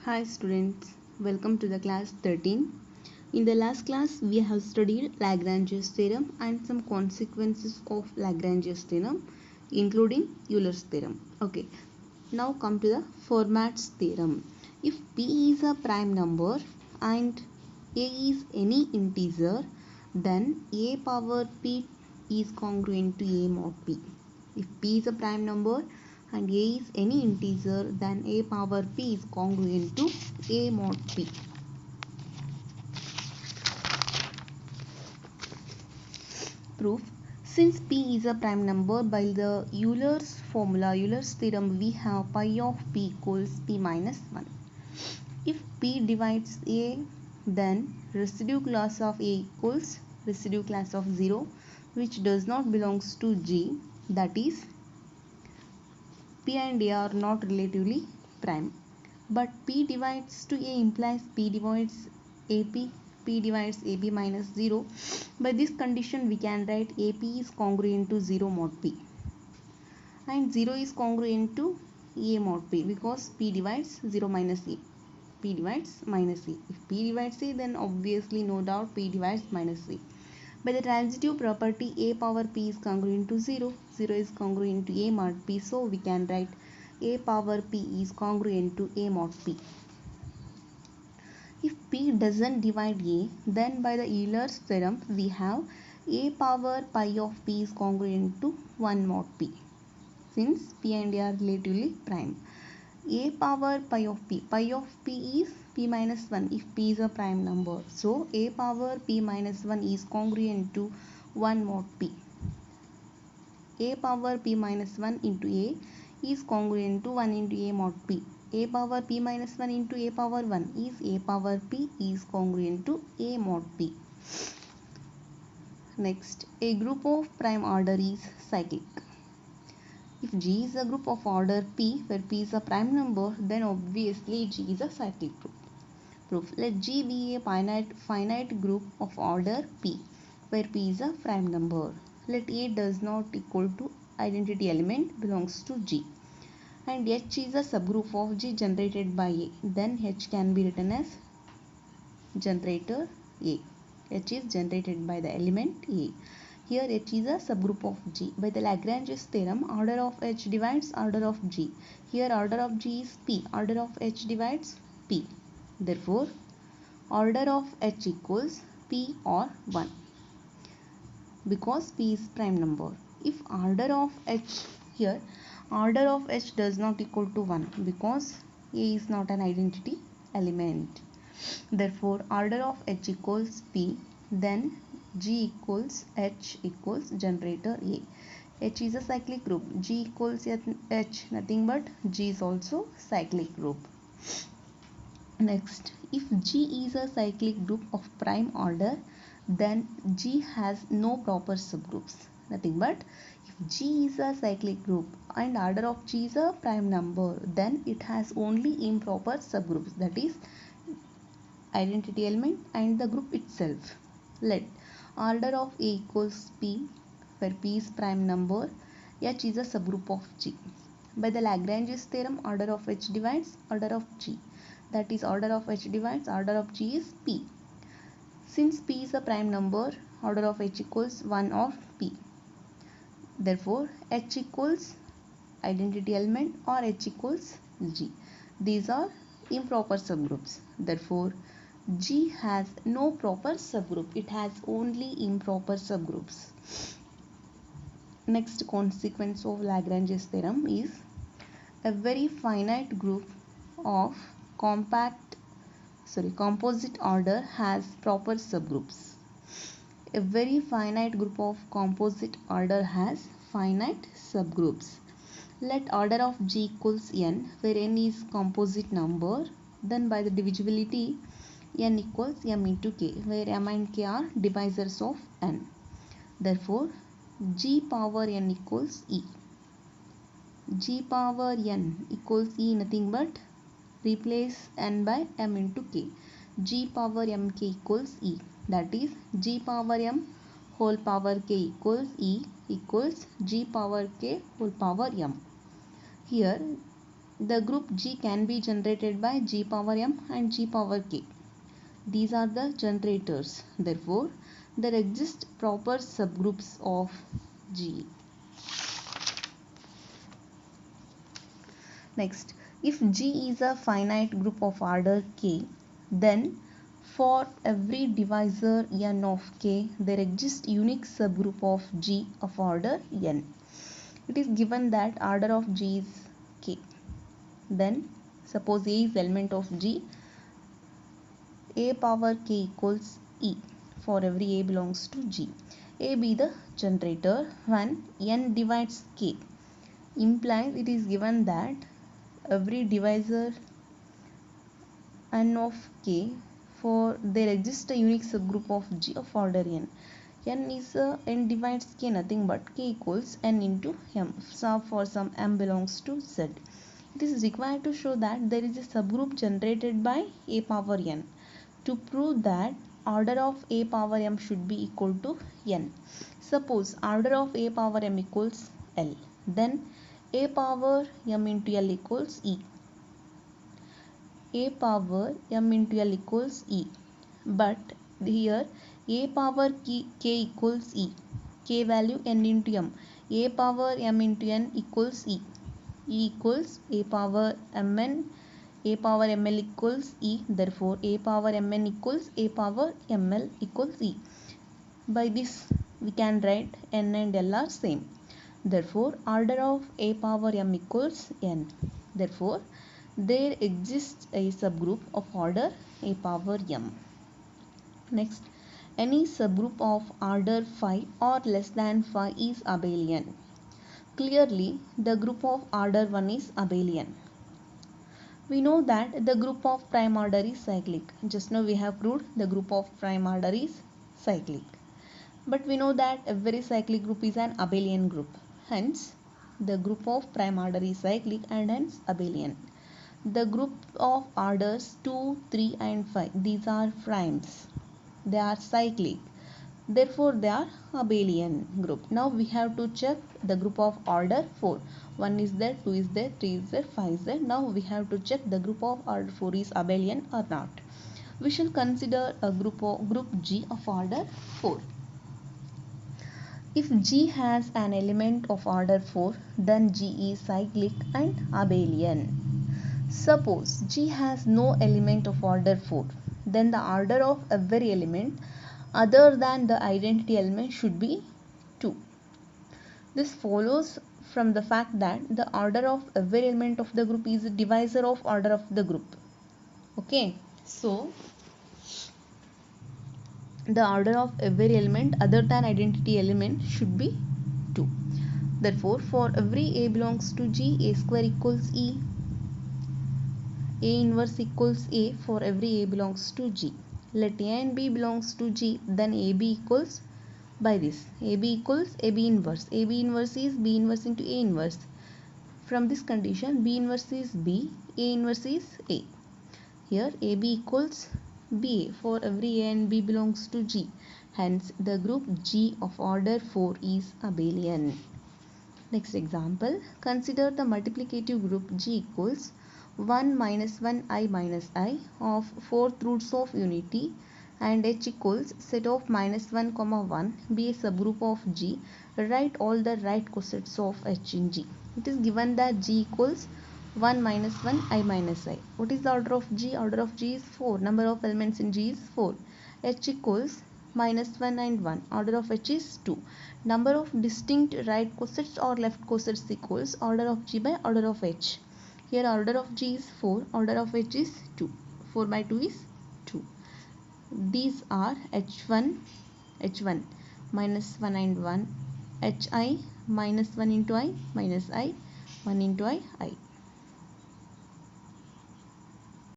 Hi students, welcome to the class 13. In the last class we have studied Lagrange's theorem and some consequences of Lagrange's theorem including Euler's theorem. Okay, now come to the Fermat's theorem. If P is a prime number and A is any integer, then A power P is congruent to A mod P. If P is a prime number and A is any integer, then A power P is congruent to A mod P. Proof. Since P is a prime number, by the Euler's formula, Euler's theorem, we have pi of P equals P minus 1. If P divides A, then residue class of A equals residue class of 0, which does not belongs to G, that is P and A are not relatively prime. But P divides to A implies P divides AP, P divides AB minus 0. By this condition we can write AP is congruent to 0 mod P and 0 is congruent to A mod P because P divides 0 minus A. P divides minus A. If P divides A, then obviously no doubt P divides minus A. By the transitive property, A power P is congruent to 0. 0 is congruent to A mod P. So we can write A power P is congruent to A mod P. If P doesn't divide A, then by the Euler's theorem, we have A power pi of P is congruent to 1 mod P. Since P and A are relatively prime. A power pi of P is P minus 1 if P is a prime number. So A power P minus 1 is congruent to 1 mod P. A power P minus 1 into A is congruent to 1 into A mod P. A power P minus 1 into A power 1 is A power P is congruent to A mod P. Next, a group of prime order is cyclic. If G is a group of order P where P is a prime number, then obviously G is a cyclic group. Proof. Let G be a finite group of order P where P is a prime number. Let A does not equal to identity element belongs to G and H is a subgroup of G generated by A. Then H can be written as generator A. H is generated by the element A. Here H is a subgroup of G. By the Lagrange's theorem, order of H divides order of G. Here order of G is P. Order of H divides P. Therefore, order of H equals P or 1 because P is prime number. If order of H here, order of H does not equal to 1 because A is not an identity element. Therefore, order of H equals P. Then G equals H equals generator A. H is a cyclic group. G equals H, nothing but G is also cyclic group. Next, if G is a cyclic group of prime order, then G has no proper subgroups. Nothing but if G is a cyclic group and order of G is a prime number, then it has only improper subgroups, that is identity element and the group itself. Let order of A equals P where P is prime number, H is a subgroup of G. By the Lagrange's theorem, order of H divides order of G. That is order of H divides order of G is P. Since P is a prime number, order of H equals 1 of P. Therefore, H equals identity element or H equals G. These are improper subgroups. Therefore, G has no proper subgroup. It has only improper subgroups. Next consequence of Lagrange's theorem is a very finite group of composite order has proper subgroups. A very finite group of composite order has finite subgroups. Let order of G equals n where n is composite number. Then by the divisibility n equals m into k where m and k are divisors of n. Therefore, G power n equals E. G power n equals E, nothing but replace n by m into k. G power mk equals E. That is G power m whole power k equals E equals G power k whole power m. Here The group G can be generated by G power M and G power K. These are the generators. Therefore, there exist proper subgroups of G. Next, if G is a finite group of order K, then for every divisor n of K, there exists unique subgroup of G of order n. It is given that order of G is K. Then, suppose A is element of G, A power K equals E for every A belongs to G. A be the generator when n divides K, implies it is given that every divisor n of K, for there exists a unique subgroup of G of order n. N is n divides K, nothing but K equals n into M. So for some M belongs to Z. It is required to show that there is a subgroup generated by A power n. To prove that, order of A power M should be equal to n. Suppose order of A power M equals L. Then A power M into L equals E. A power M into L equals E. But here A power K equals E. K value n into M. A power M into N equals E. E equals A power Mn. A power ml equals E. Therefore, A power mn equals A power ml equals E. By this, we can write n and l are same. Therefore, order of A power m equals n. Therefore, there exists a subgroup of order A power m. Next, any subgroup of order phi or less than phi is abelian. Clearly, the group of order 1 is abelian. We know that the group of prime order is cyclic. Just now we have proved the group of prime order is cyclic. But we know that every cyclic group is an abelian group. Hence, the group of prime order is cyclic and hence abelian. The group of orders 2, 3 and 5, these are primes. They are cyclic. Therefore, they are abelian group. Now we have to check the group of order 4. 1 is there, 2 is there, 3 is there, 5 is there. Now we have to check the group of order 4 is abelian or not. We shall consider a group G of order 4. If G has an element of order 4, then G is cyclic and abelian. Suppose G has no element of order 4, then the order of every element other than the identity element should be 2. This follows from the fact that the order of every element of the group is a divisor of order of the group. Okay, so the order of every element other than identity element should be 2. Therefore, for every A belongs to G, A square equals E. A inverse equals A for every A belongs to G. Let A and B belongs to G, then AB equals, by this, AB equals AB inverse. AB inverse is B inverse into A inverse. From this condition, B inverse is B, A inverse is A. Here AB equals BA for every A and B belongs to G. Hence, the group G of order 4 is abelian. Next example, consider the multiplicative group G equals 1 minus 1 I minus I of 4th roots of unity and H equals set of minus 1 comma 1 be a subgroup of G. Write all the right cosets of H in G. It is given that G equals 1 minus 1 I minus I. What is the order of G? Order of G is 4. Number of elements in G is 4. H equals minus 1 and 1. Order of H is 2. Number of distinct right cosets or left cosets equals order of G by order of H. Here order of G is 4, order of H is 2. 4 by 2 is 2. These are H1 minus 1 and 1, Hi minus 1 into I minus I, 1 into I.